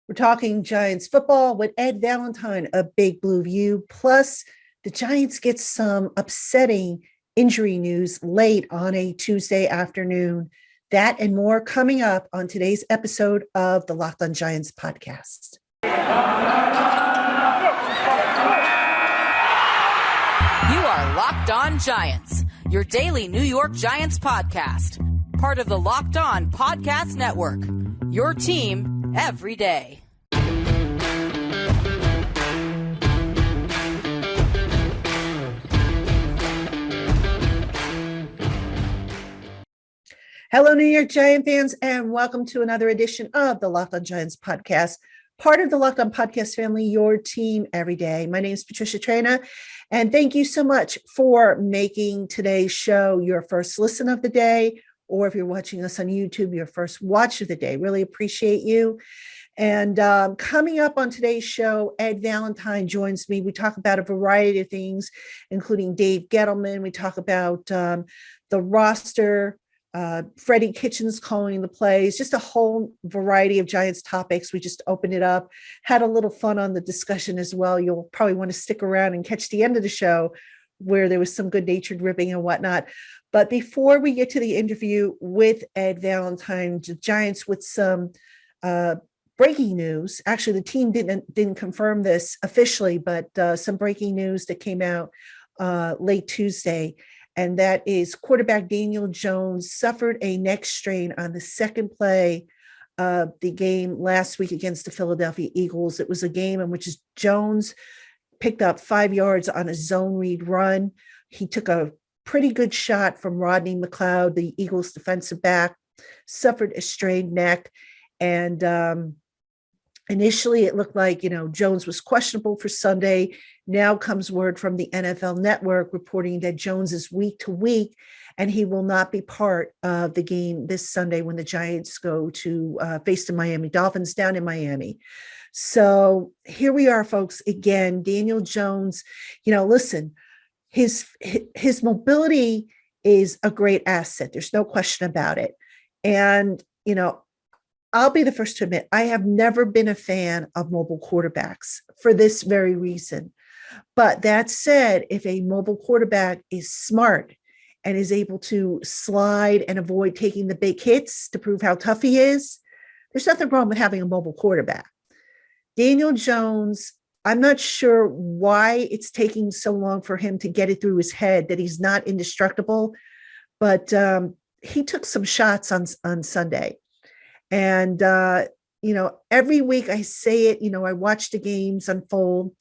We're talking Giants football with Ed Valentine of Big Blue View. Plus, the Giants get some upsetting injury news late on a Tuesday afternoon. That and more coming up on today's episode of the Locked On Giants podcast. You are Locked On Giants, your daily New York Giants podcast. Part of the Locked On Podcast Network, your team every day. Hello, New York Giant fans, and welcome to another edition of the Locked On Giants podcast, part of the Locked On Podcast family, your team every day. My name is Patricia Traina, and thank you so much for making today's show your first listen of the day, or if you're watching us on YouTube, your first watch of the day. Really appreciate you. And coming up on today's show, Ed Valentine joins me. We talk about a variety of things, including Dave Gettleman. We talk about the roster, Freddie Kitchens calling the plays, just a whole variety of Giants topics. We just opened it up, had a little fun on the discussion as well. You'll probably want to stick around and catch the end of the show where there was some good-natured ribbing and whatnot. But before we get to the interview with Ed Valentine, the Giants with some breaking news. Actually, the team didn't confirm this officially, but some breaking news that came out late Tuesday. And that is quarterback Daniel Jones suffered a neck strain on the second play of the game last week against the Philadelphia Eagles. It was a game in which Jones picked up 5 yards on a zone read run. He took a pretty good shot from Rodney McLeod, the Eagles defensive back, suffered a strained neck. And initially it looked like, Jones was questionable for Sunday. Now comes word from the NFL Network reporting that Jones is week to week, and he will not be part of the game this Sunday when the Giants go to face the Miami Dolphins down in Miami. So here we are, folks. Again, Daniel Jones, listen, his mobility is a great asset. There's no question about it. And, I'll be the first to admit, I have never been a fan of mobile quarterbacks for this very reason. But that said, if a mobile quarterback is smart and is able to slide and avoid taking the big hits to prove how tough he is, there's nothing wrong with having a mobile quarterback. Daniel Jones, I'm not sure why it's taking so long for him to get it through his head that he's not indestructible, but he took some shots on Sunday. And, every week I say it, I watch the games unfold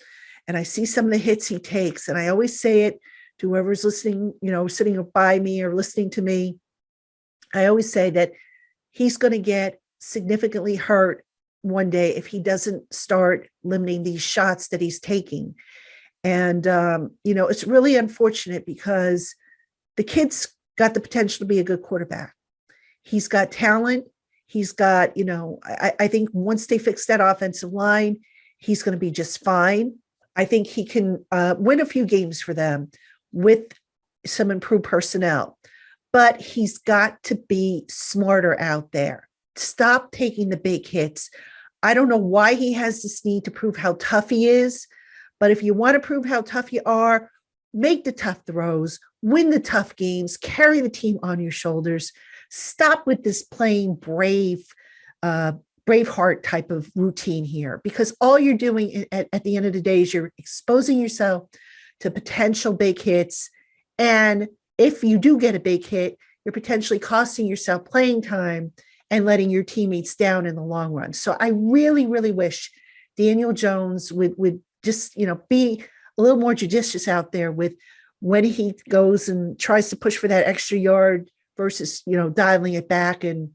and I see some of the hits he takes. And I always say it to whoever's listening, sitting by me or listening to me. I always say that he's going to get significantly hurt one day if he doesn't start limiting these shots that he's taking. And, it's really unfortunate because the kid's got the potential to be a good quarterback. He's got talent. He's got, I think once they fix that offensive line, he's going to be just fine. I think he can win a few games for them with some improved personnel, but he's got to be smarter out there. Stop taking the big hits. I don't know why he has this need to prove how tough he is, but if you want to prove how tough you are, make the tough throws, win the tough games, carry the team on your shoulders. Stop with this playing Braveheart type of routine here, because all you're doing at the end of the day is you're exposing yourself to potential big hits. And if you do get a big hit, you're potentially costing yourself playing time and letting your teammates down in the long run. So I really, really wish Daniel Jones would just, be a little more judicious out there with when he goes and tries to push for that extra yard versus, dialing it back. And,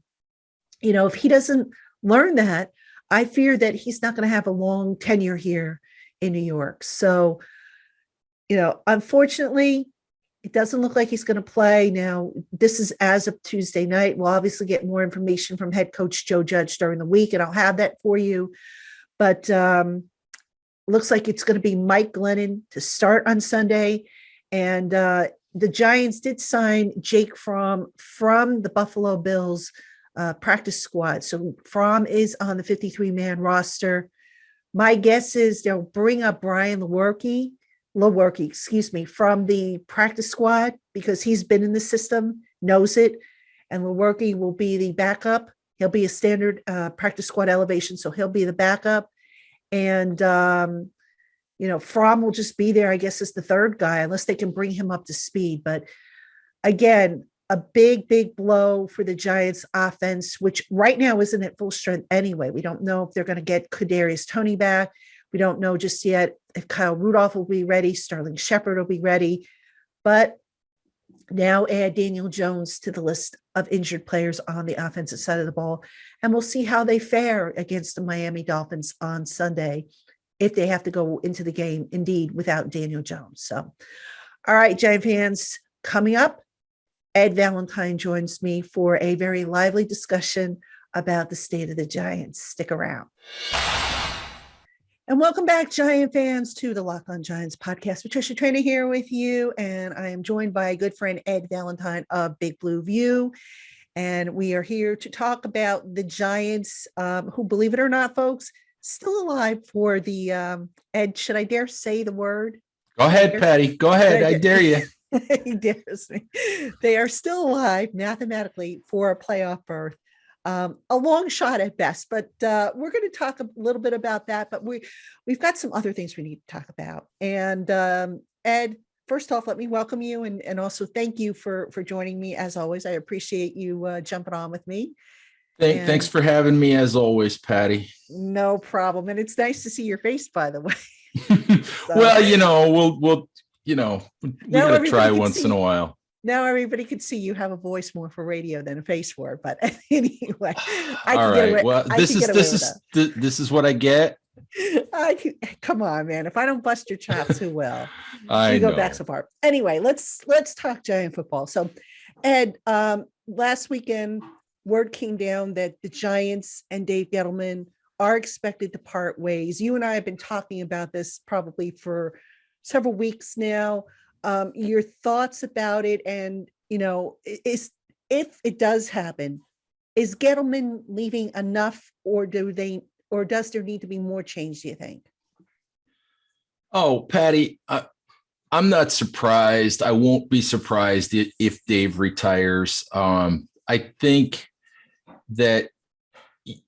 if he doesn't learn that, I fear that he's not going to have a long tenure here in New York. So, unfortunately, it doesn't look like he's going to play. Now, this is as of Tuesday night. We'll obviously get more information from head coach Joe Judge during the week, and I'll have that for you. But looks like it's going to be Mike Glennon to start on Sunday. And the Giants did sign Jake from the Buffalo Bills practice squad. So Fromm is on the 53-man roster. My guess is they'll bring up Brian Lewerke, from the practice squad because he's been in the system, knows it, and Lewerke will be the backup. He'll be a standard practice squad elevation, so he'll be the backup. And, Fromm will just be there, I guess, as the third guy, unless they can bring him up to speed. But again, a big, big blow for the Giants offense, which right now isn't at full strength anyway. We don't know if they're going to get Kadarius Toney back. We don't know just yet if Kyle Rudolph will be ready, Sterling Shepard will be ready. But now add Daniel Jones to the list of injured players on the offensive side of the ball, and we'll see how they fare against the Miami Dolphins on Sunday if they have to go into the game, indeed, without Daniel Jones. So, all right, Giant fans, coming up, Ed Valentine joins me for a very lively discussion about the state of the Giants. Stick around. And welcome back, Giant fans, to the Locked On Giants podcast. Patricia Traina here with you, and I am joined by a good friend, Ed Valentine of Big Blue View. And we are here to talk about the Giants, who, believe it or not, folks, still alive for the, Ed, should I dare say the word? Go ahead, Patty. Go ahead. I dare you. He dares me. They are still alive mathematically for a playoff berth. A long shot at best, but we're going to talk a little bit about that. But we've got some other things we need to talk about. And Ed, first off, let me welcome you and also thank you for joining me as always. I appreciate you jumping on with me. Thanks for having me as always, Patty. No problem. And it's nice to see your face, by the way. So, well, we'll we got to try once in a while. Now everybody can see you have a voice more for radio than a face for it. But anyway, this is what I get. Come on, man. If I don't bust your chops, who will? I go know. back so far. Anyway, let's talk Giant football. So, Ed, last weekend, word came down that the Giants and Dave Gettleman are expected to part ways. You and I have been talking about this probably for several weeks now. Your thoughts about it, and if it does happen, is Gettleman leaving enough, or does there need to be more change, do you think? Oh, Patty, I'm not surprised. I won't be surprised if Dave retires. I think that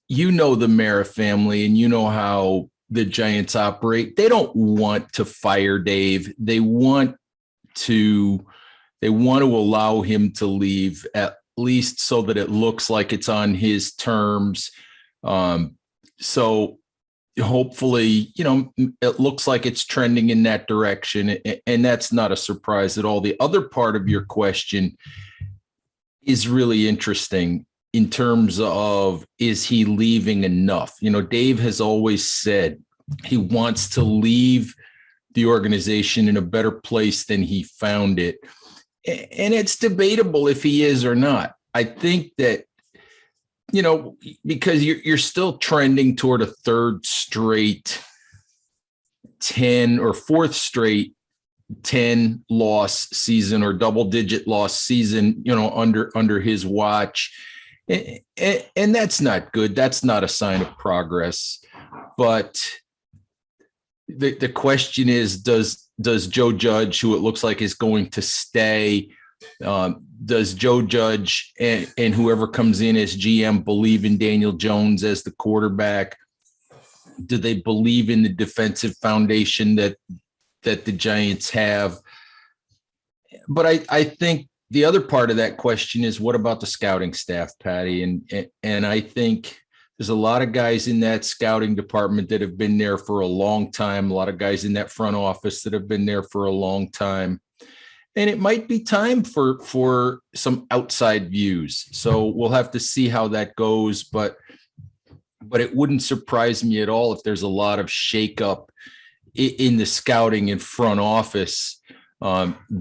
the Mara family, and you know how the Giants operate. They don't want to fire Dave. They want to allow him to leave, at least so that it looks like it's on his terms. So hopefully, it looks like it's trending in that direction, and that's not a surprise at all. The other part of your question is really interesting in terms of, is he leaving enough? Dave has always said he wants to leave the organization in a better place than he found it. And it's debatable if he is or not. I think that, because you're still trending toward a third straight 10 or fourth straight 10 loss season or double digit loss season, under his watch. And that's not good. That's not a sign of progress. But the question is, does Joe Judge, who it looks like is going to stay, does Joe Judge and whoever comes in as GM believe in Daniel Jones as the quarterback? Do they believe in the defensive foundation that the Giants have? But I think the other part of that question is, what about the scouting staff, Patty? And I think there's a lot of guys in that scouting department that have been there for a long time, a lot of guys in that front office that have been there for a long time. And it might be time for some outside views. So we'll have to see how that goes. But it wouldn't surprise me at all if there's a lot of shakeup in the scouting and front office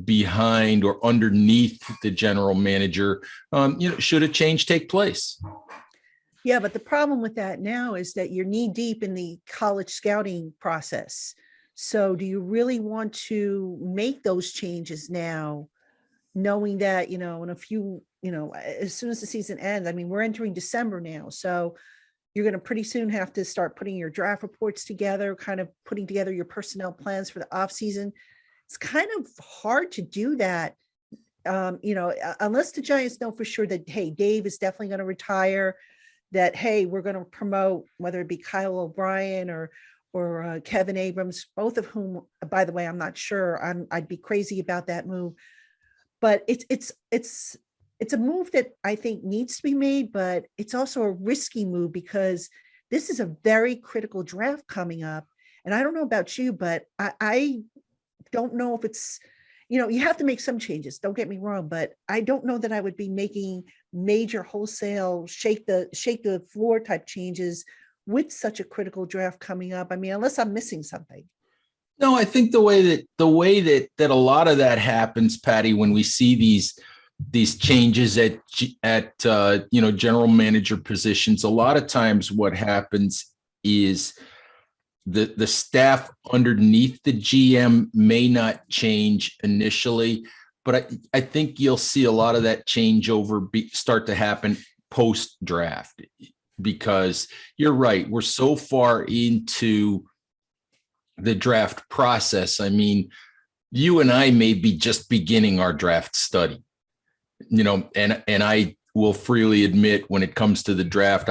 behind or underneath the general manager, should a change take place. Yeah, but the problem with that now is that you're knee deep in the college scouting process. So do you really want to make those changes now, knowing that, in a few, as soon as the season ends, I mean, we're entering December now. So you're going to pretty soon have to start putting your draft reports together, kind of putting together your personnel plans for the off season. It's kind of hard to do that, unless the Giants know for sure that, hey, Dave is definitely going to retire, that, hey, we're going to promote, whether it be Kyle O'Brien or Kevin Abrams, both of whom, by the way, I'm not sure. I'd be crazy about that move, but it's a move that I think needs to be made, but it's also a risky move because this is a very critical draft coming up. And I don't know about you, but I don't know if it's, you have to make some changes. Don't get me wrong, but I don't know that I would be making major wholesale shake the floor type changes with such a critical draft coming up. I mean, unless I'm missing something. No, I think the way that a lot of that happens, Patty, when we see these changes at general manager positions, a lot of times what happens is the staff underneath the GM may not change initially, but I think you'll see a lot of that changeover start to happen post draft, because you're right. We're so far into the draft process. I mean, you and I may be just beginning our draft study, and I will freely admit, when it comes to the draft,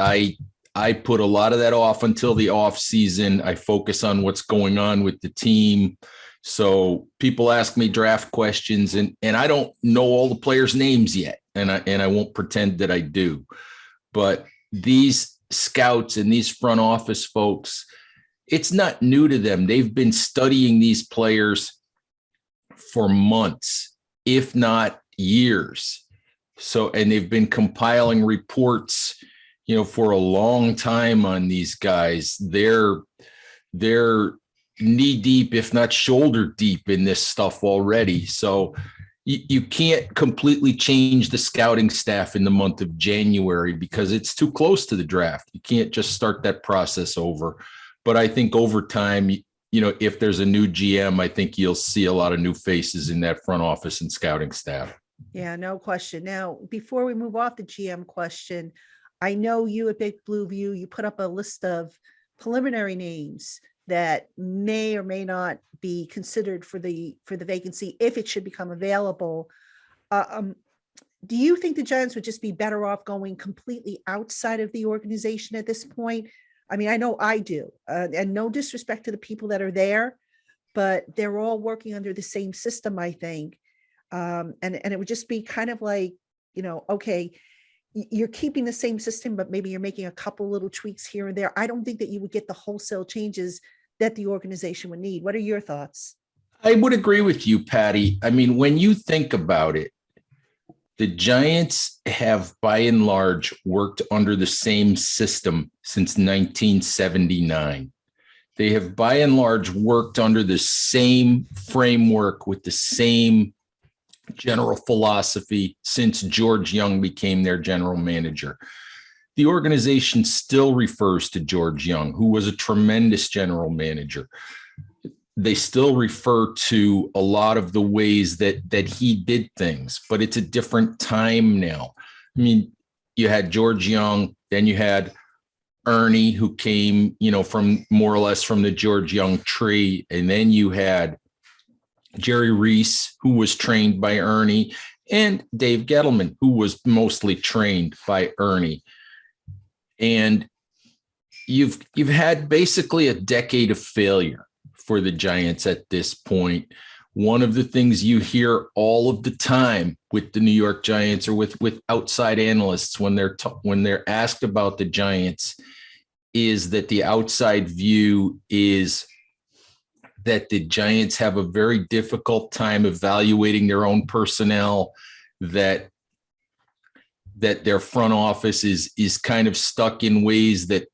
I put a lot of that off until the off season. I focus on what's going on with the team. So people ask me draft questions, and I don't know all the players' names yet, and I won't pretend that I do. But these scouts and these front office folks, it's not new to them. They've been studying these players for months, if not years. So, and they've been compiling reports, for a long time on these guys. They're knee deep, if not shoulder deep, in this stuff already. So you can't completely change the scouting staff in the month of January because it's too close to the draft. You can't just start that process over. But I think over time, if there's a new GM, I think you'll see a lot of new faces in that front office and scouting staff. Yeah, no question. Now, before we move off the GM question, I know you at Big Blue View, you put up a list of preliminary names that may or may not be considered for the vacancy if it should become available. Do you think the Giants would just be better off going completely outside of the organization at this point? I mean, I know I do, and no disrespect to the people that are there, but they're all working under the same system, I think. And it would just be kind of like, okay, you're keeping the same system, but maybe you're making a couple little tweaks here and there. I don't think that you would get the wholesale changes that the organization would need. What are your thoughts? I would agree with you, Patty. I mean, when you think about it, the Giants have by and large worked under the same system since 1979. They have by and large worked under the same framework with the same general philosophy since George Young became their general manager. The organization still refers to George Young, who was a tremendous general manager. They still refer to a lot of the ways that he did things, but it's a different time now. I mean, you had George Young, then you had Ernie, who came, from more or less from the George Young tree, and then you had Jerry Reese, who was trained by Ernie, and Dave Gettleman, who was mostly trained by Ernie. And you've had basically a decade of failure for the Giants at this point. One of the things you hear all of the time with the New York Giants, or with outside analysts when they're asked about the Giants, is that the outside view is that the Giants have a very difficult time evaluating their own personnel, that their front office is kind of stuck in ways that,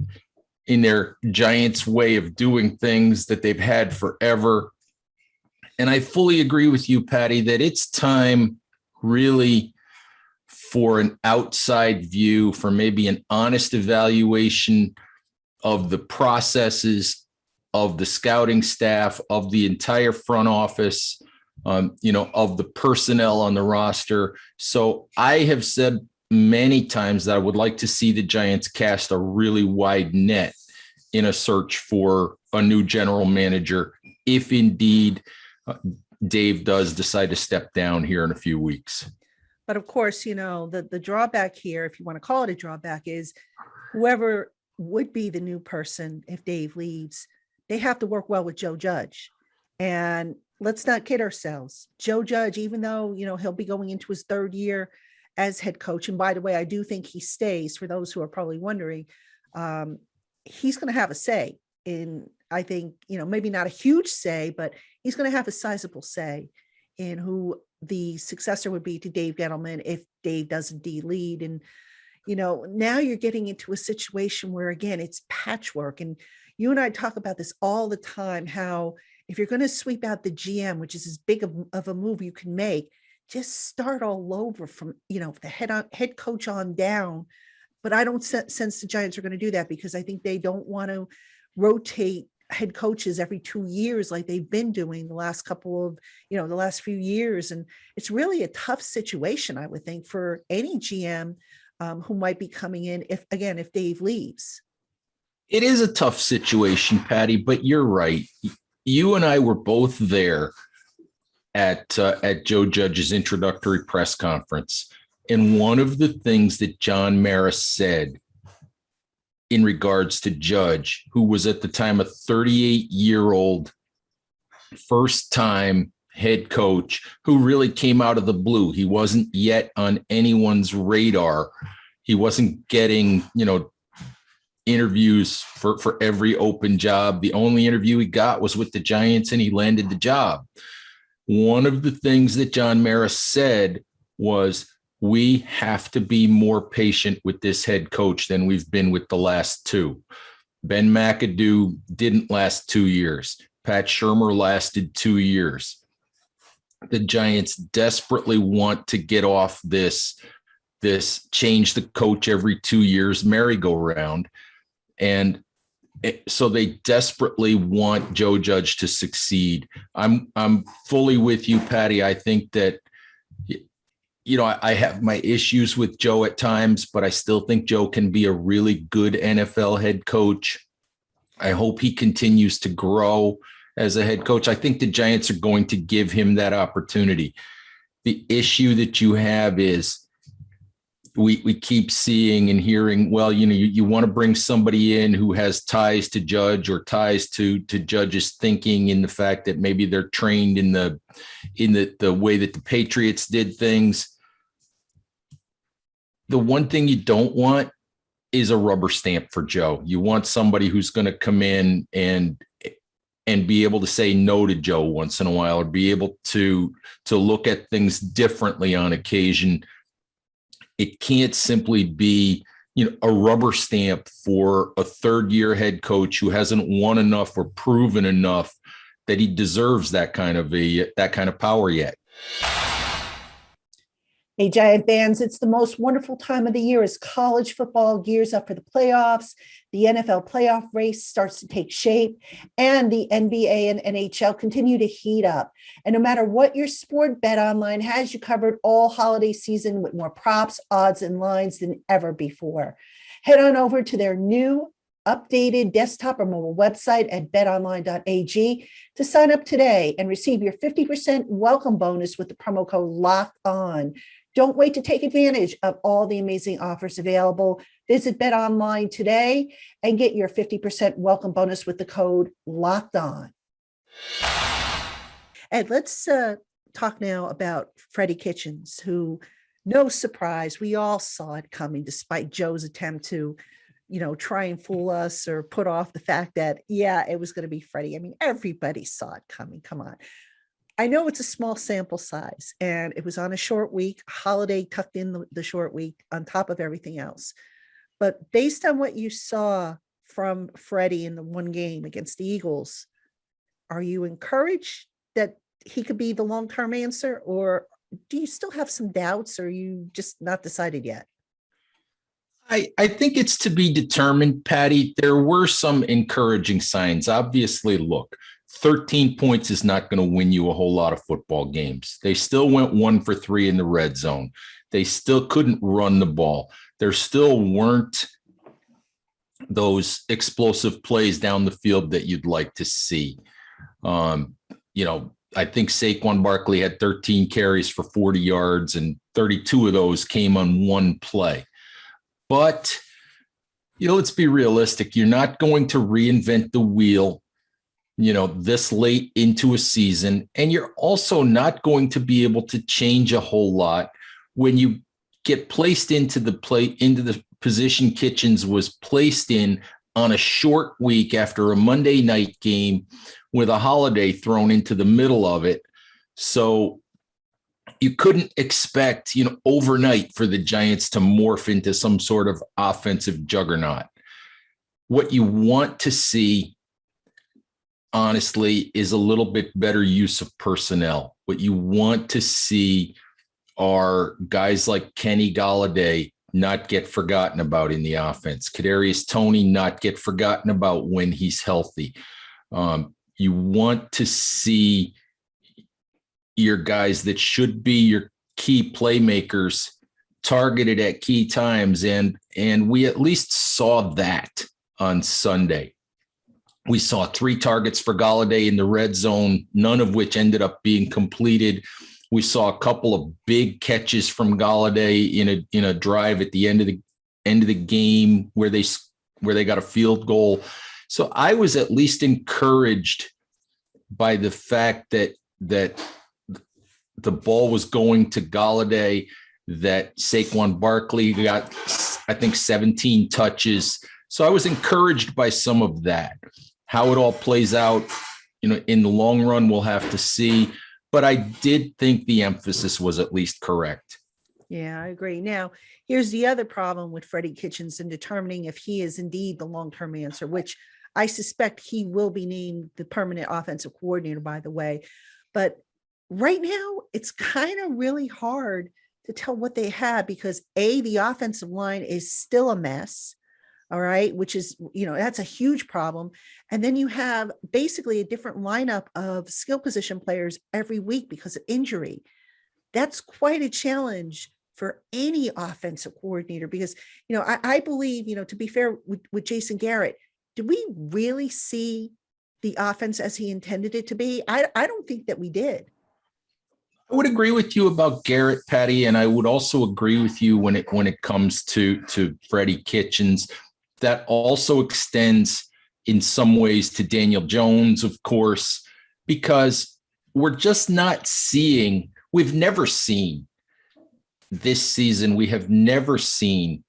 in their Giants way of doing things, that they've had forever. And I fully agree with you, Patty, that it's time really for an outside view, for maybe an honest evaluation of the processes, of the scouting staff, of the entire front office, of the personnel on the roster. So I have said many times that I would like to see the Giants cast a really wide net in a search for a new general manager, if indeed Dave does decide to step down here in a few weeks. But of course, the drawback here, if you want to call it a drawback, is whoever would be the new person if Dave leaves, they have to work well with Joe Judge. And let's not kid ourselves. Joe Judge, even though, he'll be going into his third year as head coach. And by the way, I do think he stays, for those who are probably wondering. He's going to have a say in, I think, maybe not a huge say, but he's going to have a sizable say in who the successor would be to Dave Gettleman if Dave does indeed lead. And, now you're getting into a situation where, again, it's patchwork. And you and I talk about this all the time, how if you're going to sweep out the GM, which is as big of a move you can make, just start all over from, the head coach on down. But I don't sense the Giants are going to do that, because I think they don't want to rotate head coaches every 2 years like they've been doing the last couple of, the last few years. And it's really a tough situation, I would think, for any GM who might be coming in if Dave leaves. It is a tough situation, Patty, but you're right. You and I were both there at Joe Judge's introductory press conference. And one of the things that John Maris said in regards to Judge, who was at the time a 38-year-old first-time head coach who really came out of the blue. He wasn't yet on anyone's radar. He wasn't getting, interviews for every open job. The only interview he got was with the Giants, and he landed the job. One of the things that John Maris said was, we have to be more patient with this head coach than we've been with the last two. Ben McAdoo didn't last 2 years. Pat Shurmur lasted 2 years. The Giants desperately want to get off this change the coach every 2 years merry-go-round. And so they desperately want Joe Judge to succeed. I'm fully with you, Patty. I think that, I have my issues with Joe at times, but I still think Joe can be a really good NFL head coach. I hope he continues to grow as a head coach. I think the Giants are going to give him that opportunity. The issue that you have is we keep seeing and hearing, well, you want to bring somebody in who has ties to Judge or ties to Judge's thinking, in the fact that maybe they're trained in the way that the Patriots did things. The one thing you don't want is a rubber stamp for Joe. You want somebody who's going to come in and be able to say no to Joe once in a while, or be able to look at things differently on occasion. It can't simply be, a rubber stamp for a third-year head coach who hasn't won enough or proven enough that he deserves that kind of power yet. Hey, Giant fans, it's the most wonderful time of the year as college football gears up for the playoffs. The NFL playoff race starts to take shape, and the NBA and NHL continue to heat up. And no matter what your sport, BetOnline has you covered all holiday season with more props, odds, and lines than ever before. Head on over to their new updated desktop or mobile website at betonline.ag to sign up today and receive your 50% welcome bonus with the promo code LOCKEDON. Don't wait to take advantage of all the amazing offers available. Visit BetOnline today and get your 50% welcome bonus with the code LOCKEDON. And let's talk now about Freddie Kitchens, who, no surprise, we all saw it coming, despite Joe's attempt to, try and fool us or put off the fact that, it was going to be Freddie. I mean, everybody saw it coming. Come on. I know it's a small sample size, and it was on a short week, holiday tucked in the short week on top of everything else. But based on what you saw from Freddie in the one game against the Eagles, are you encouraged that he could be the long-term answer, or do you still have some doubts, or are you just not decided yet? I think it's to be determined, Patty. There were some encouraging signs. Obviously, look, 13 points is not going to win you a whole lot of football games. They still went 1 for 3 in the red zone. They still couldn't run the ball. There still weren't those explosive plays down the field that you'd like to see. I think Saquon Barkley had 13 carries for 40 yards, and 32 of those came on one play. But, let's be realistic. You're not going to reinvent the wheel, this late into a season. And you're also not going to be able to change a whole lot when you get placed into the position Kitchens was placed in on a short week after a Monday night game with a holiday thrown into the middle of it. So you couldn't expect, overnight for the Giants to morph into some sort of offensive juggernaut. What you want to see, honestly, is a little bit better use of personnel. What you want to see are guys like Kenny Golladay not get forgotten about in the offense. Kadarius Toney not get forgotten about when he's healthy. You want to see your guys that should be your key playmakers targeted at key times. And we at least saw that on Sunday. We saw 3 targets for Golladay in the red zone, none of which ended up being completed. We saw a couple of big catches from Golladay in a drive at the end of the game where they got a field goal. So I was at least encouraged by the fact that the ball was going to Golladay, that Saquon Barkley got, I think, 17 touches. So I was encouraged by some of that. How it all plays out, in the long run, we'll have to see. But I did think the emphasis was at least correct. Yeah, I agree. Now, here's the other problem with Freddie Kitchens in determining if he is indeed the long-term answer, which I suspect he will be named the permanent offensive coordinator, by the way. But right now, it's kind of really hard to tell what they have because the offensive line is still a mess. All right, which is, that's a huge problem. And then you have basically a different lineup of skill position players every week because of injury. That's quite a challenge for any offensive coordinator because, I believe, to be fair with Jason Garrett, did we really see the offense as he intended it to be? I don't think that we did. I would agree with you about Garrett, Patty, and I would also agree with you when it comes to Freddie Kitchens. That also extends in some ways to Daniel Jones, of course, because we're just not seeing, we've never seen this season, we have never seen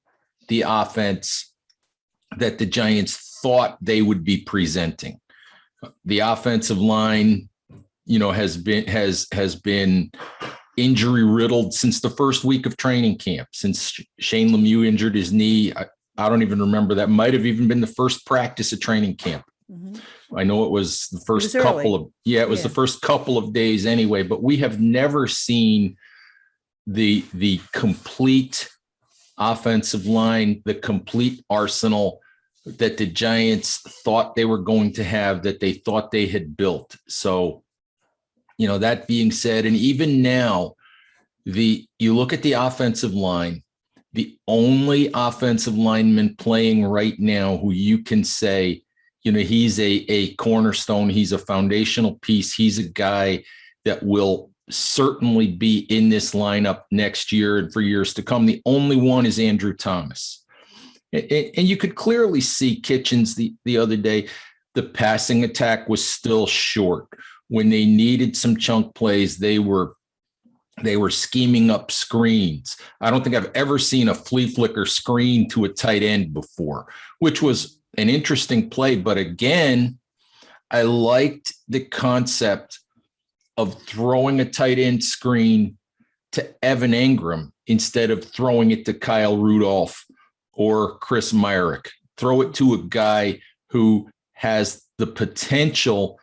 the offense that the Giants thought they would be presenting. The offensive line, has been injury riddled since the first week of training camp, since Shane Lemieux injured his knee. I don't even remember. That might have even been the first practice of training camp. Mm-hmm. I know it was the first the first couple of days anyway, but we have never seen the complete offensive line, the complete arsenal that the Giants thought they were going to have, that they thought they had built. So, that being said, and even now, you look at the offensive line, the only offensive lineman playing right now who you can say, he's a cornerstone, he's a foundational piece, he's a guy that will certainly be in this lineup next year and for years to come. The only one is Andrew Thomas. And you could clearly see Kitchens the other day, the passing attack was still short. When they needed some chunk plays, they were scheming up screens. I don't think I've ever seen a flea flicker screen to a tight end before, which was an interesting play. But again, I liked the concept of throwing a tight end screen to Evan Engram instead of throwing it to Kyle Rudolph or Chris Myrick. Throw it to a guy who has the potential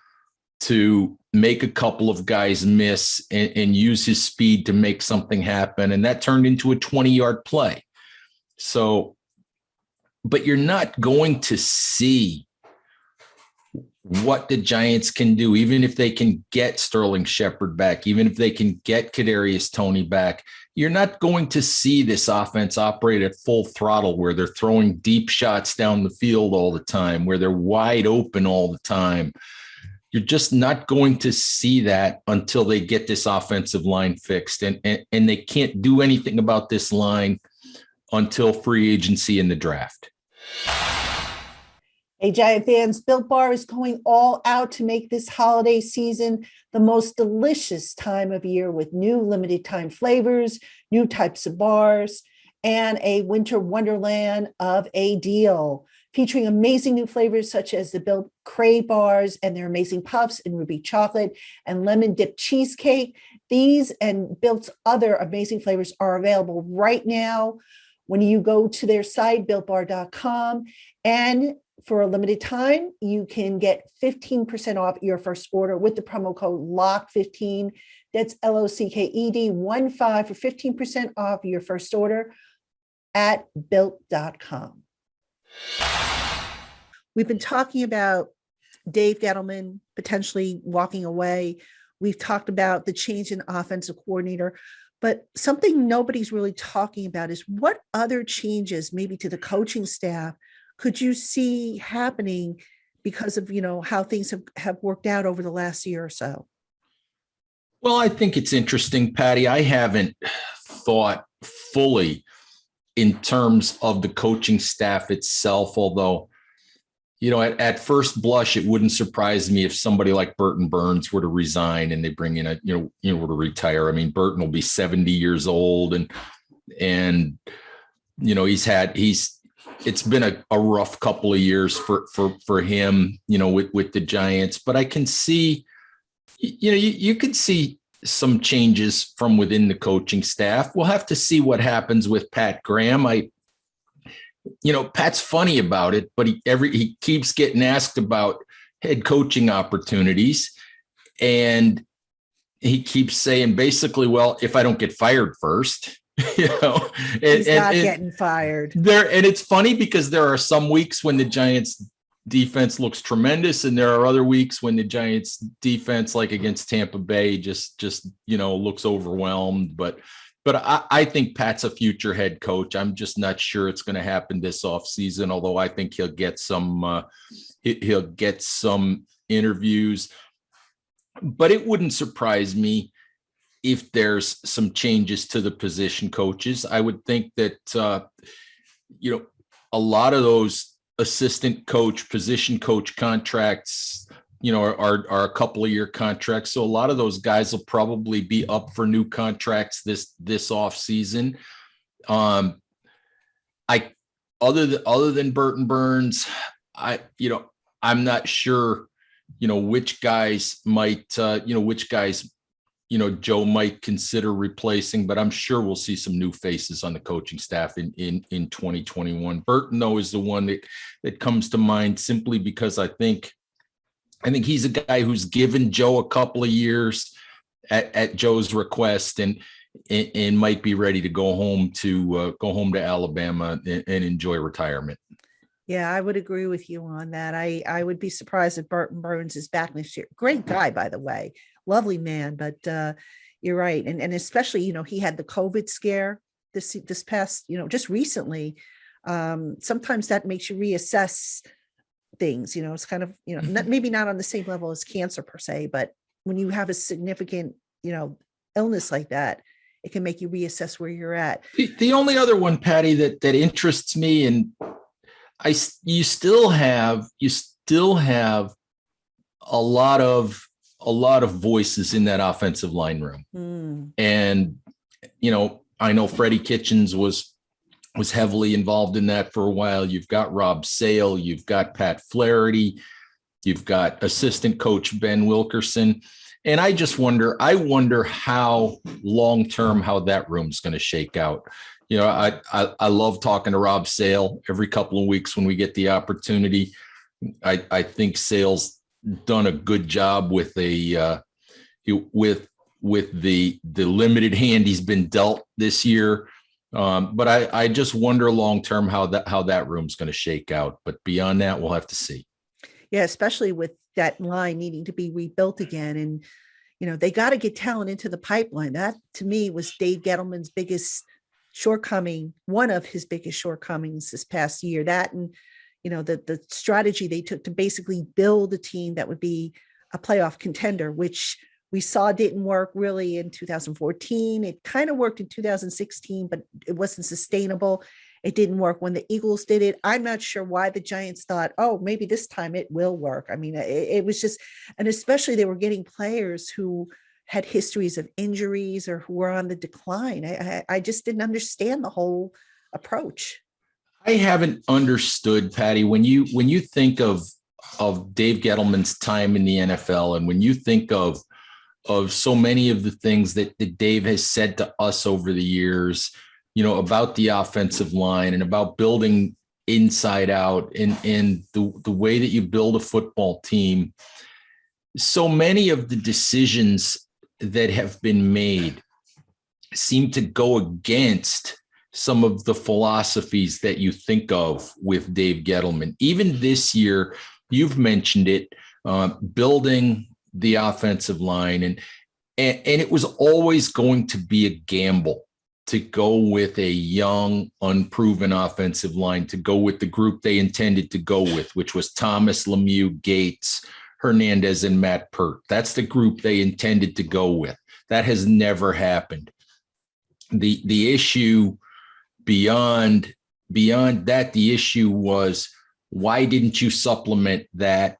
to make a couple of guys miss and use his speed to make something happen. And that turned into a 20-yard play. So, but you're not going to see what the Giants can do, even if they can get Sterling Shepard back, even if they can get Kadarius Toney back, you're not going to see this offense operate at full throttle where they're throwing deep shots down the field all the time, where they're wide open all the time. You're just not going to see that until they get this offensive line fixed. And they can't do anything about this line until free agency and the draft. Hey, Giant fans, Built Bar is going all out to make this holiday season the most delicious time of year with new limited time flavors, new types of bars, and a winter wonderland of a deal featuring amazing new flavors such as the Built Crave bars and their amazing puffs in ruby chocolate and lemon dip cheesecake. These and Built's other amazing flavors are available right now when you go to their site, builtbar.com. And for a limited time, you can get 15% off your first order with the promo code LOCK15. That's LOCKED15 for 15% off your first order at built.com. We've been talking about Dave Gettleman potentially walking away. We've talked about the change in offensive coordinator, but something nobody's really talking about is what other changes maybe to the coaching staff could you see happening because of, how things have worked out over the last year or so? Well, I think it's interesting, Patty. I haven't thought fully in terms of the coaching staff itself, although, at first blush, it wouldn't surprise me if somebody like Burton Burns were to resign and they bring in were to retire. I mean, Burton will be 70 years old and it's been a rough couple of years for him, with the Giants, but I can see, you could see some changes from within the coaching staff. We'll have to see what happens with Pat Graham. Pat's funny about it, but he keeps getting asked about head coaching opportunities. And he keeps saying basically, well, if I don't get fired first, he's not getting fired there. And it's funny because there are some weeks when the Giants defense looks tremendous. And there are other weeks when the Giants defense, like against Tampa Bay, just looks overwhelmed. But I think Pat's a future head coach. I'm just not sure it's going to happen this offseason, although I think he'll get some interviews. But it wouldn't surprise me if there's some changes to the position coaches. I would think that, a lot of those assistant coach, position coach contracts, are a couple of year contracts. So a lot of those guys will probably be up for new contracts this off season. Other than Burton Burns, I'm not sure, which guys Joe might consider replacing, but I'm sure we'll see some new faces on the coaching staff in 2021. Burton, though, is the one that comes to mind simply because I think he's a guy who's given Joe a couple of years at Joe's request and might be ready to go home to Alabama and enjoy retirement. Yeah, I would agree with you on that. I would be surprised if Burton Burns is back next year. Great guy, by the way. Lovely man, but you're right. And especially, he had the COVID scare this past, just recently. Sometimes that makes you reassess things, it's kind of, maybe not on the same level as cancer per se, but when you have a significant, illness like that, it can make you reassess where you're at. The only other one, Patty, that interests me, and you still have a lot of voices in that offensive line room. And, I know Freddie Kitchens was heavily involved in that for a while. You've got Rob Sale, you've got Pat Flaherty, you've got assistant coach Ben Wilkerson. And I wonder how long-term, how that room's going to shake out. I love talking to Rob Sale every couple of weeks when we get the opportunity. I think Sale's done a good job with the limited hand he's been dealt this year. But I just wonder long-term how that room's going to shake out. But beyond that, we'll have to see. Yeah, especially with that line needing to be rebuilt again. And, they got to get talent into the pipeline. That to me was Dave Gettleman's biggest shortcoming, one of his biggest shortcomings this past year. That and, the strategy they took to basically build a team that would be a playoff contender, which we saw didn't work really in 2014. It kind of worked in 2016, but it wasn't sustainable. It didn't work when the Eagles did it. I'm not sure why the Giants thought, oh, maybe this time it will work. I mean, it was just, and especially they were getting players who had histories of injuries or who were on the decline. I just didn't understand the whole approach. I haven't understood, Patty, when you think of Dave Gettleman's time in the NFL, and when you think of so many of the things that Dave has said to us over the years, about the offensive line and about building inside out and the way that you build a football team. So many of the decisions that have been made seem to go against some of the philosophies that you think of with Dave Gettleman. Even this year, you've mentioned it, building the offensive line, and it was always going to be a gamble to go with a young, unproven offensive line, to go with the group they intended to go with, which was Thomas, Lemieux, Gates, Hernandez, and Matt Pert. That's the group they intended to go with. That has never happened. The issue beyond that, the issue was, why didn't you supplement that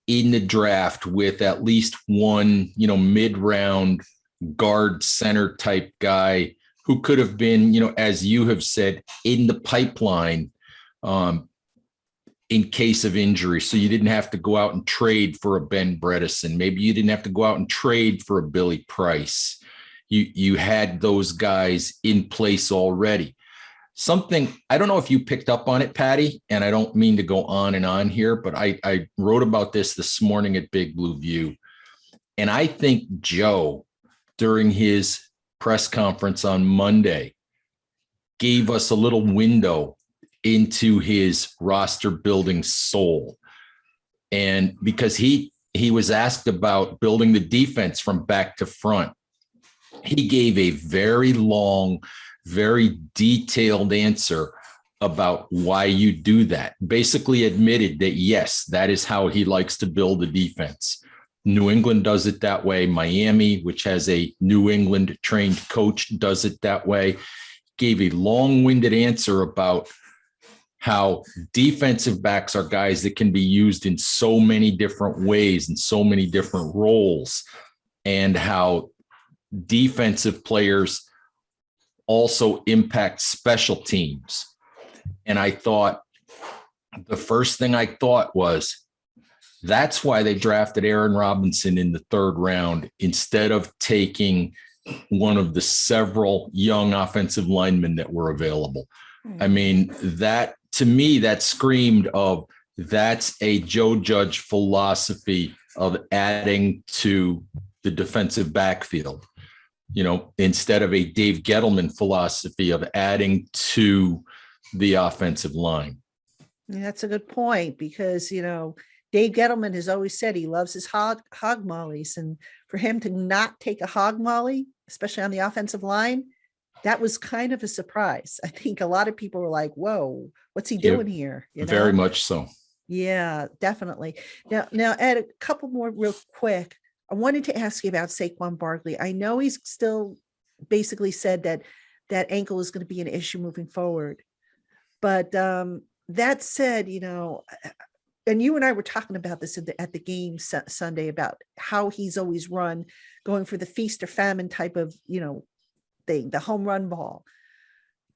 in the draft with at least one, mid-round guard center type guy who could have been, as you have said, in the pipeline in case of injury. So you didn't have to go out and trade for a Ben Bredesen. Maybe you didn't have to go out and trade for a Billy Price. You had those guys in place already. Something, I don't know if you picked up on it, Patty, and I don't mean to go on and on here, but I wrote about this morning at Big Blue View. And I think Joe, during his press conference on Monday, gave us a little window into his roster building soul. And because he was asked about building the defense from back to front, he gave a very long, very detailed answer about why you do that. Basically admitted that, yes, that is how he likes to build a defense. New England does it that way. Miami, which has a New England trained coach, does it that way. Gave a long-winded answer about how defensive backs are guys that can be used in so many different ways and so many different roles, and how defensive players also impact special teams. And I thought, the first thing I thought was, that's why they drafted Aaron Robinson in the third round instead of taking one of the several young offensive linemen that were available. I mean, that to me, that screamed of, that's a Joe Judge philosophy of adding to the defensive backfield, instead of a Dave Gettleman philosophy of adding to the offensive line. Yeah, that's a good point, because, Dave Gettleman has always said he loves his hog mollies, and for him to not take a hog molly, especially on the offensive line, that was kind of a surprise. I think a lot of people were like, whoa, what's he doing here? Very much so. Yeah, definitely. Now, Ed, a couple more real quick. I wanted to ask you about Saquon Barkley. I know he's still basically said that ankle is going to be an issue moving forward. But that said, and you and I were talking about this at the game Sunday about how he's always run, going for the feast or famine type of, thing, the home run ball.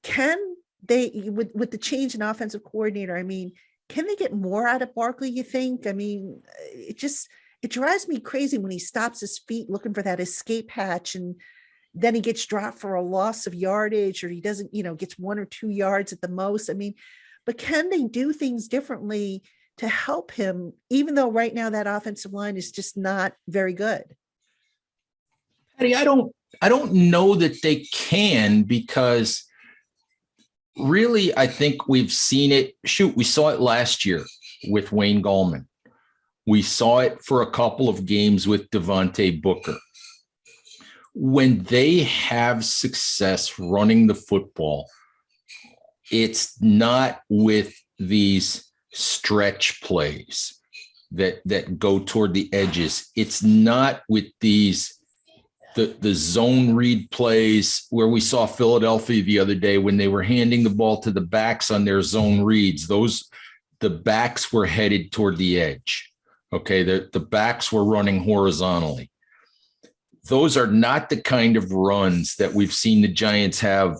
Can they, with the change in offensive coordinator, I mean, can they get more out of Barkley, you think? I mean, it drives me crazy when he stops his feet looking for that escape hatch, and then he gets dropped for a loss of yardage, or he doesn't, gets 1 or 2 yards at the most. I mean, but can they do things differently to help him, even though right now that offensive line is just not very good? Patty, I don't know that they can, because really, I think we've seen it. We saw it last year with Wayne Gallman. We saw it for a couple of games with Devontae Booker. When they have success running the football, it's not with these stretch plays that go toward the edges. It's not with the zone read plays where we saw Philadelphia the other day when they were handing the ball to the backs on their zone reads. The backs were headed toward the edge. Okay, the backs were running horizontally. Those are not the kind of runs that we've seen the Giants have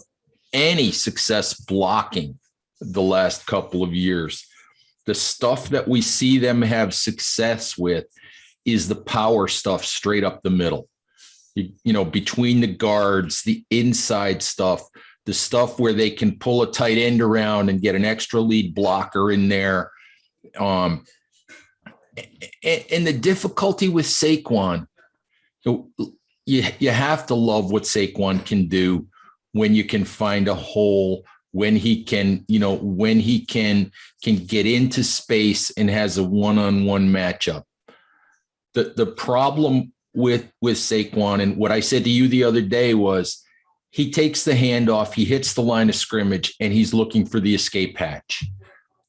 any success blocking the last couple of years. The stuff that we see them have success with is the power stuff straight up the middle. Between the guards, the inside stuff, the stuff where they can pull a tight end around and get an extra lead blocker in there. And the difficulty with Saquon, you have to love what Saquon can do when you can find a hole, when he can get into space and has a one-on-one matchup. The problem with Saquon, and what I said to you the other day was, he takes the handoff, he hits the line of scrimmage, and he's looking for the escape hatch.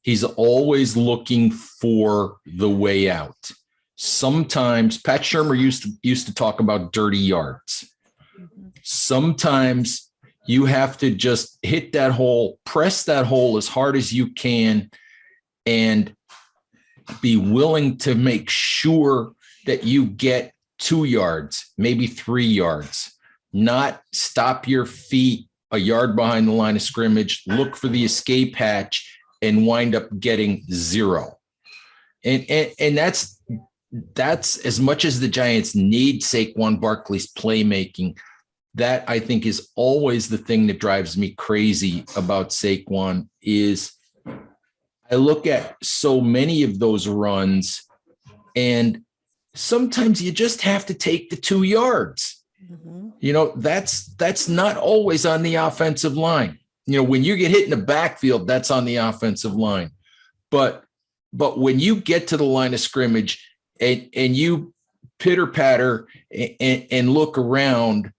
He's always looking for the way out. Sometimes Pat Shurmur used to talk about dirty yards. Sometimes you have to just hit that hole, press that hole as hard as you can, and be willing to make sure that you get 2 yards, maybe 3 yards, not stop your feet a yard behind the line of scrimmage, look for the escape hatch, and wind up getting 0. And that's as much as the Giants need Saquon Barkley's playmaking. That, I think, is always the thing that drives me crazy about Saquon. Is I look at so many of those runs, and sometimes you just have to take the 2 yards. Mm-hmm. That's not always on the offensive line. When you get hit in the backfield, that's on the offensive line. But when you get to the line of scrimmage and you pitter patter and look around,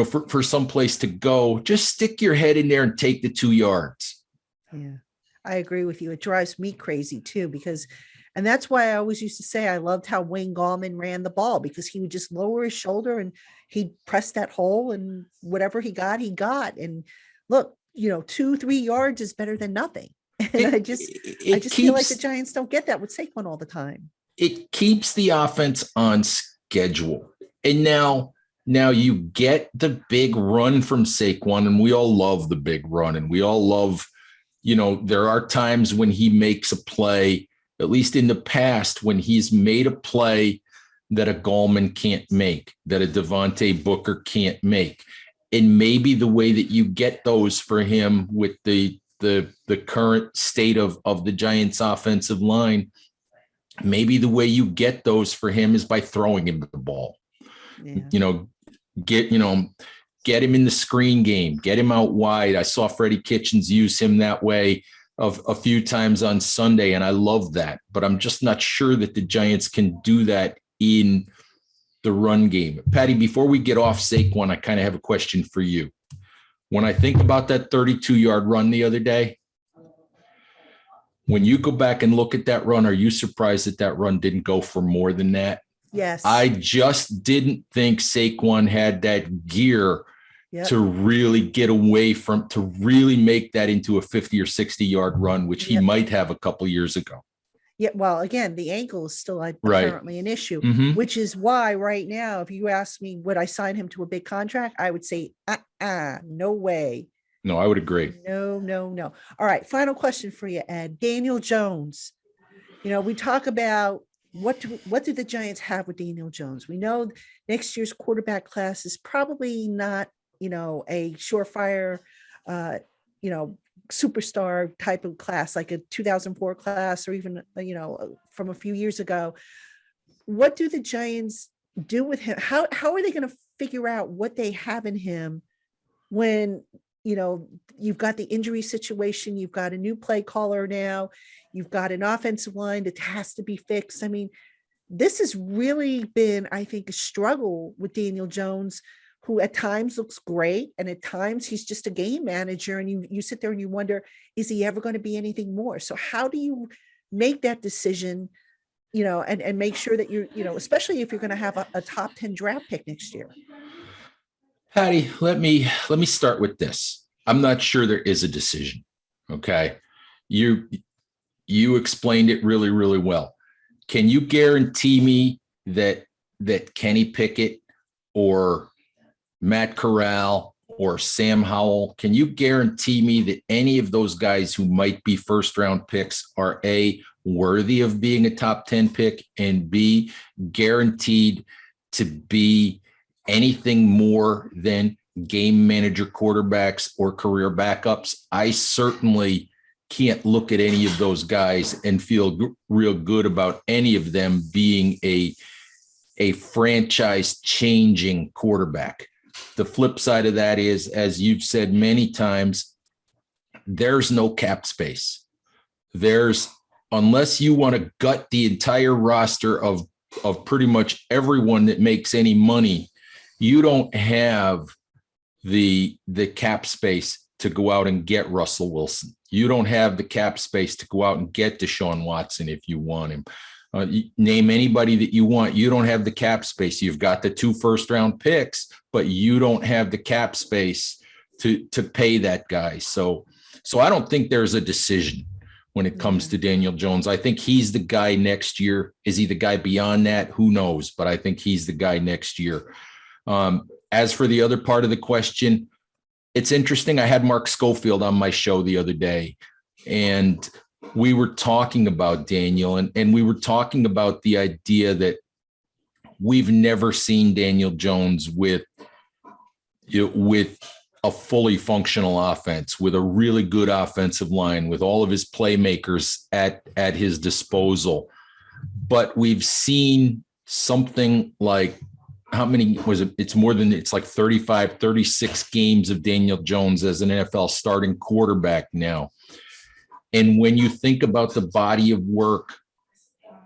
for some place to go, just stick your head in there and take the 2 yards. Yeah, I agree with you. It drives me crazy too, and that's why I always used to say I loved how Wayne Gallman ran the ball, because he would just lower his shoulder and he'd press that hole, and whatever he got. And look, 2-3 yards is better than nothing. And I just feel like the Giants don't get that with Saquon all the time. It keeps the offense on schedule. And now you get the big run from Saquon, and we all love the big run, and we all love, there are times when he makes a play, at least in the past, when he's made a play that a Gallman can't make, that a Devontae Booker can't make. And maybe the way that you get those for him with the current state of the Giants offensive line, maybe the way you get those for him is by throwing him the ball. Yeah. Get him in the screen game, get him out wide. I saw Freddie Kitchens use him that way of a few times on Sunday, and I love that. But I'm just not sure that the Giants can do that in the run game. Patty, before we get off Saquon, I kind of have a question for you. When I think about that 32-yard run the other day, when you go back and look at that run, are you surprised that run didn't go for more than that? Yes. I just didn't think Saquon had that gear to really get away from, to really make that into a 50 or 60-yard run, which he might have a couple years ago. Yeah, well, again, the ankle is still apparently an issue, which is why right now, if you ask me, would I sign him to a big contract? I would say, no way. No, I would agree. No. All right. Final question for you, Ed. Daniel Jones. We talk about what do the Giants have with Daniel Jones? We know next year's quarterback class is probably not, a surefire, superstar type of class, like a 2004 class, or even, from a few years ago. What do the Giants do with him? How are they going to figure out what they have in him when, you've got the injury situation, you've got a new play caller now, you've got an offensive line that has to be fixed. I mean, this has really been, I think, a struggle with Daniel Jones, who at times looks great. And at times he's just a game manager. And you sit there and you wonder, is he ever going to be anything more? So how do you make that decision, and make sure that especially if you're going to have a top 10 draft pick next year? Patty, let me start with this. I'm not sure there is a decision. Okay. You explained it really, really well. Can you guarantee me that Kenny Pickett or Matt Corral or Sam Howell, can you guarantee me that any of those guys who might be first round picks are A, worthy of being a top 10 pick, and B, guaranteed to be anything more than game manager quarterbacks or career backups? I certainly can't look at any of those guys and feel real good about any of them being a franchise changing quarterback. The flip side of that is, as you've said many times, there's no cap space. Unless you want to gut the entire roster of pretty much everyone that makes any money, you don't have the cap space to go out and get Russell Wilson. You don't have the cap space to go out and get Deshaun Watson if you want him. Name anybody that you want. You don't have the cap space. You've got the 2 first-round picks, but you don't have the cap space to pay that guy. So I don't think there's a decision when it comes to Daniel Jones. I think he's the guy next year. Is he the guy beyond that? Who knows? But I think he's the guy next year. As for the other part of the question, it's interesting. I had Mark Schofield on my show the other day, and we were talking about Daniel, and we were talking about the idea that we've never seen Daniel Jones with a fully functional offense, with a really good offensive line, with all of his playmakers at his disposal. But we've seen something like, how many was it? It's like 35, 36 games of Daniel Jones as an NFL starting quarterback now. And when you think about the body of work,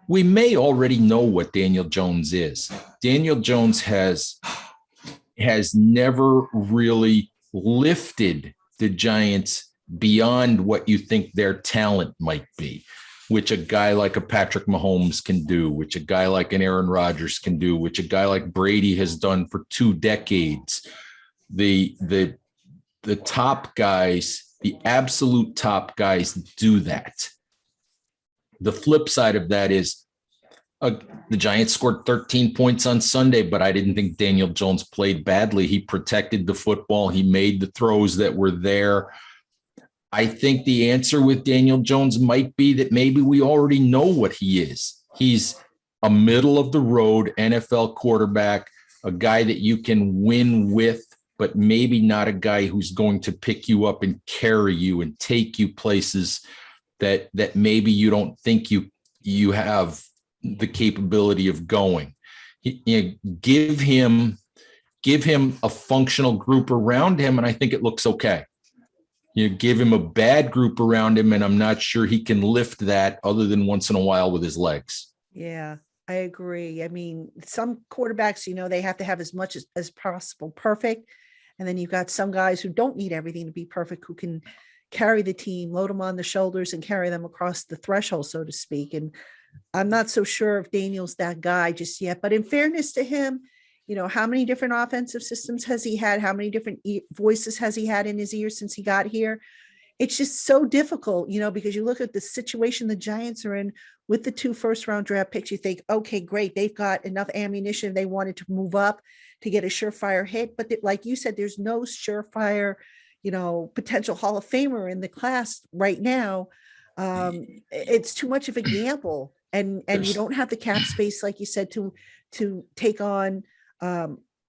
we may already know what Daniel Jones is. Daniel Jones has never really lifted the Giants beyond what you think their talent might be, which a guy like a Patrick Mahomes can do, which a guy like an Aaron Rodgers can do, which a guy like Brady has done for 2 decades. The top guys, the absolute top guys, do that. The flip side of that is the Giants scored 13 points on Sunday, but I didn't think Daniel Jones played badly. He protected the football. He made the throws that were there. I think the answer with Daniel Jones might be that maybe we already know what he is. He's a middle of the road NFL quarterback, a guy that you can win with, but maybe not a guy who's going to pick you up and carry you and take you places that maybe you don't think you have the capability of going. Give him a functional group around him, and I think it looks okay. You give him a bad group around him, and I'm not sure he can lift that other than once in a while with his legs. Yeah, I agree. I mean, some quarterbacks, they have to have as much as possible perfect. And then you've got some guys who don't need everything to be perfect, who can carry the team, load them on the shoulders and carry them across the threshold, so to speak. And I'm not so sure if Daniel's that guy just yet, but in fairness to him, how many different offensive systems has he had? How many different voices has he had in his ears since he got here? It's just so difficult, because you look at the situation the Giants are in with the 2 first-round draft picks. You think, okay, great. They've got enough ammunition. They wanted to move up to get a surefire hit. But like you said, there's no surefire, potential Hall of Famer in the class right now. It's too much of a gamble. And you don't have the cap space, like you said, to take on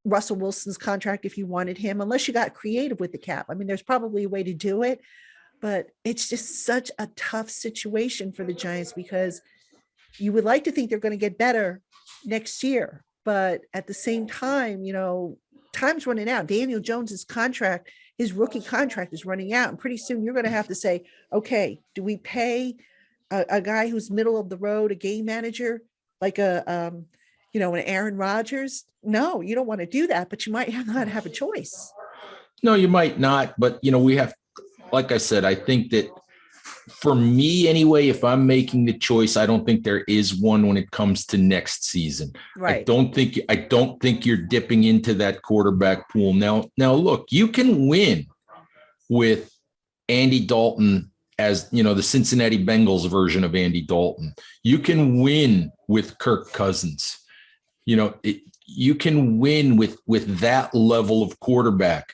Russell Wilson's contract if you wanted him, unless you got creative with the cap. I mean, there's probably a way to do it, but it's just such a tough situation for the Giants, because you would like to think they're going to get better next year. But at the same time, time's running out. Daniel Jones's contract, his rookie contract, is running out. And pretty soon you're going to have to say, okay, do we pay a guy who's middle of the road, a game manager, like an Aaron Rodgers. No, you don't want to do that, but you might not have a choice. No, you might not, but we have, like I said, I think that for me anyway, if I'm making the choice, I don't think there is one when it comes to next season. Right. I don't think you're dipping into that quarterback pool. Now look, you can win with Andy Dalton as, the Cincinnati Bengals version of Andy Dalton. You can win with Kirk Cousins. You can win with that level of quarterback.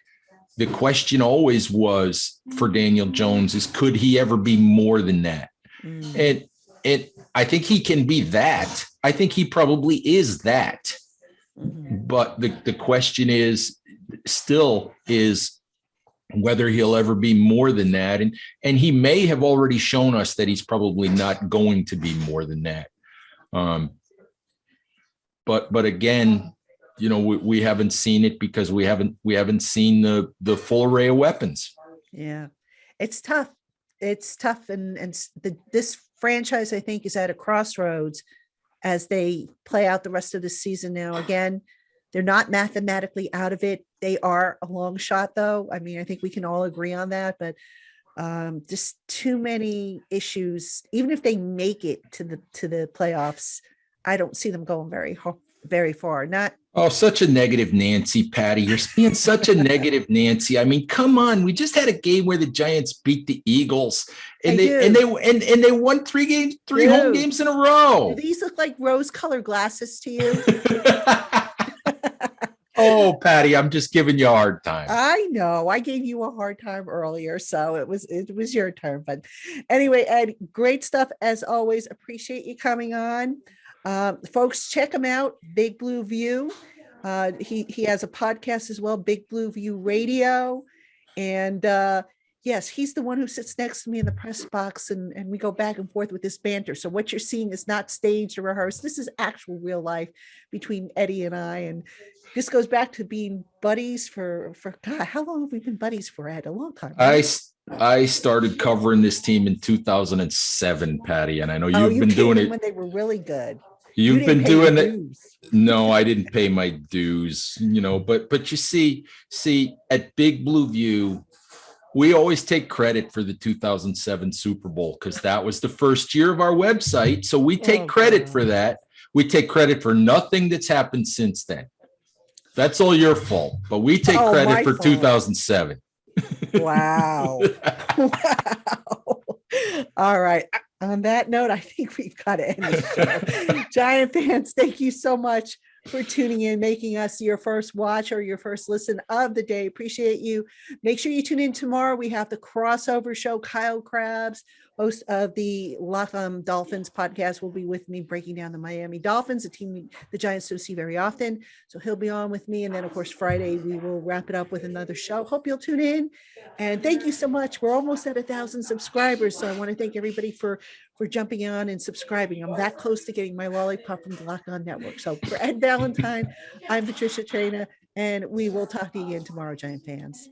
The question always was for Daniel Jones is, could he ever be more than that? And I think he can be that. I think he probably is that. But the question is whether he'll ever be more than that. And he may have already shown us that he's probably not going to be more than that. But again, we haven't seen it because we haven't seen the full array of weapons. Yeah, it's tough. It's tough. And this franchise, I think, is at a crossroads as they play out the rest of the season. Now, again, they're not mathematically out of it. They are a long shot, though. I mean, I think we can all agree on that, but just too many issues. Even if they make it to the playoffs, I don't see them going very far. Such a negative Nancy, Patty. You're being such a negative Nancy. I mean, come on. We just had a game where the Giants beat the Eagles and they won three home games in a row. Do these look like rose-colored glasses to you? Oh, Patty, I'm just giving you a hard time. I know. I gave you a hard time earlier, so it was your turn. But anyway, Ed, great stuff as always. Appreciate you coming on. Folks, check him out, Big Blue View. He has a podcast as well, Big Blue View Radio. And yes, he's the one who sits next to me in the press box and we go back and forth with this banter. So what you're seeing is not staged or rehearsed. This is actual real life between Eddie and I. And this goes back to being buddies for God, how long have we been buddies for, Ed? A long time. Right? I started covering this team in 2007, Patty, and I know you've been doing it when they were really good. You've been doing it. No, I didn't pay my dues, but you see at Big Blue View, we always take credit for the 2007 Super Bowl because that was the first year of our website. So we take credit for that. We take credit for nothing that's happened since then. That's all your fault, but we take credit for 2007. Wow. Wow. All right. On that note, I think we've got to end the show. Giant fans, thank you so much for tuning in, making us your first watch or your first listen of the day. Appreciate you. Make sure you tune in tomorrow. We have the crossover show. Kyle Krabs, host of the Locked On Dolphins podcast, will be with me breaking down the Miami Dolphins, a team the Giants don't see very often. So he'll be on with me. And then, of course, Friday, we will wrap it up with another show. Hope you'll tune in. And thank you so much. We're almost at 1,000 subscribers. So I want to thank everybody for jumping on and subscribing. I'm that close to getting my lollipop from the Locked On Network. So for Ed Valentine, I'm Patricia Traina, and we will talk to you again tomorrow, Giant fans.